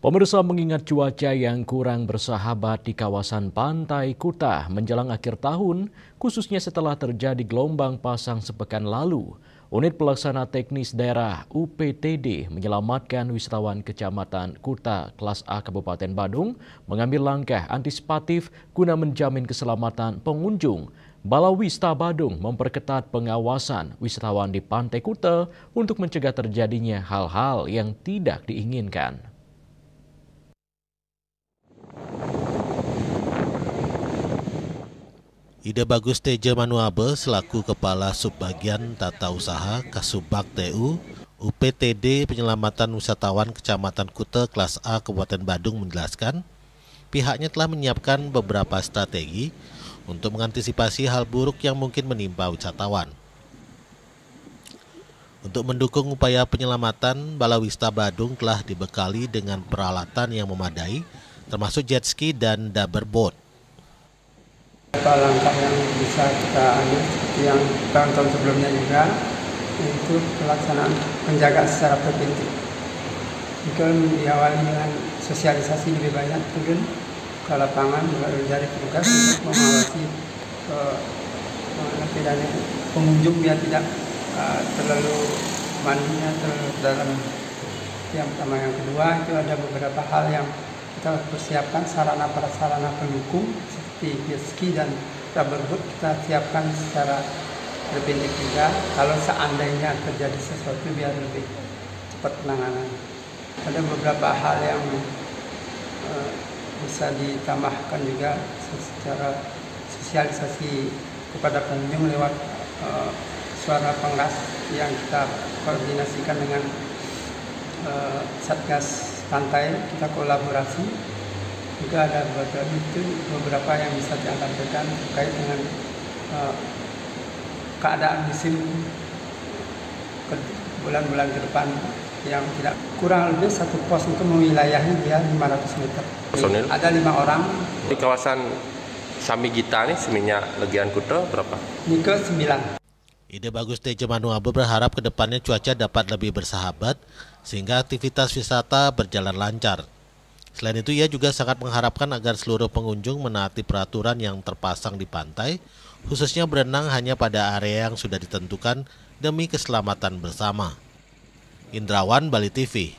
Pemirsa, mengingat cuaca yang kurang bersahabat di kawasan Pantai Kuta menjelang akhir tahun, khususnya setelah terjadi gelombang pasang sepekan lalu, Unit Pelaksana Teknis Daerah UPTD menyelamatkan wisatawan Kecamatan Kuta kelas A Kabupaten Badung mengambil langkah antisipatif guna menjamin keselamatan pengunjung. Balawista Badung memperketat pengawasan wisatawan di Pantai Kuta untuk mencegah terjadinya hal-hal yang tidak diinginkan. Ide Bagus Teja Manuabe selaku Kepala Subbagian Tata Usaha Kasubag TU UPTD Penyelamatan Wisatawan Kecamatan Kuta kelas A Kabupaten Badung menjelaskan, pihaknya telah menyiapkan beberapa strategi untuk mengantisipasi hal buruk yang mungkin menimpa wisatawan. Untuk mendukung upaya penyelamatan, Balawista Badung telah dibekali dengan peralatan yang memadai, termasuk jet ski dan double Beberapa langkah yang bisa kita ambil seperti yang tahun-tahun sebelumnya juga, yaitu pelaksanaan penjagaan secara preventif. Mungkin diawali dengan sosialisasi lebih banyak, mungkin ke lapangan juga dari tugas untuk mengawasi pengunjung biar tidak terlalu mandinya terlalu dalam. Yang pertama, yang kedua itu ada beberapa hal yang kita persiapkan sarana prasarana pendukung seperti jet ski dan rubberboot kita siapkan secara preventif juga. Kalau seandainya terjadi sesuatu biar lebih cepat penanganan. Ada beberapa hal yang bisa ditambahkan juga secara sosialisasi kepada pengunjung lewat suara pengas yang kita koordinasikan dengan Satgas Pantai, kita kolaborasi. Juga ada beberapa yang bisa disampaikan terkait dengan keadaan musim bulan-bulan ke depan yang tidak kurang lebih satu pos untuk mewilayahi dia 500 meter. Personil? Ada 5 orang. Di kawasan Samigita nih, Seminyak Legian Kuta berapa? Nike 9. Ide Bagus Teja Manuabe berharap ke depannya cuaca dapat lebih bersahabat sehingga aktivitas wisata berjalan lancar. Selain itu, ia juga sangat mengharapkan agar seluruh pengunjung menaati peraturan yang terpasang di pantai, khususnya berenang hanya pada area yang sudah ditentukan demi keselamatan bersama. Indrawan, Bali TV.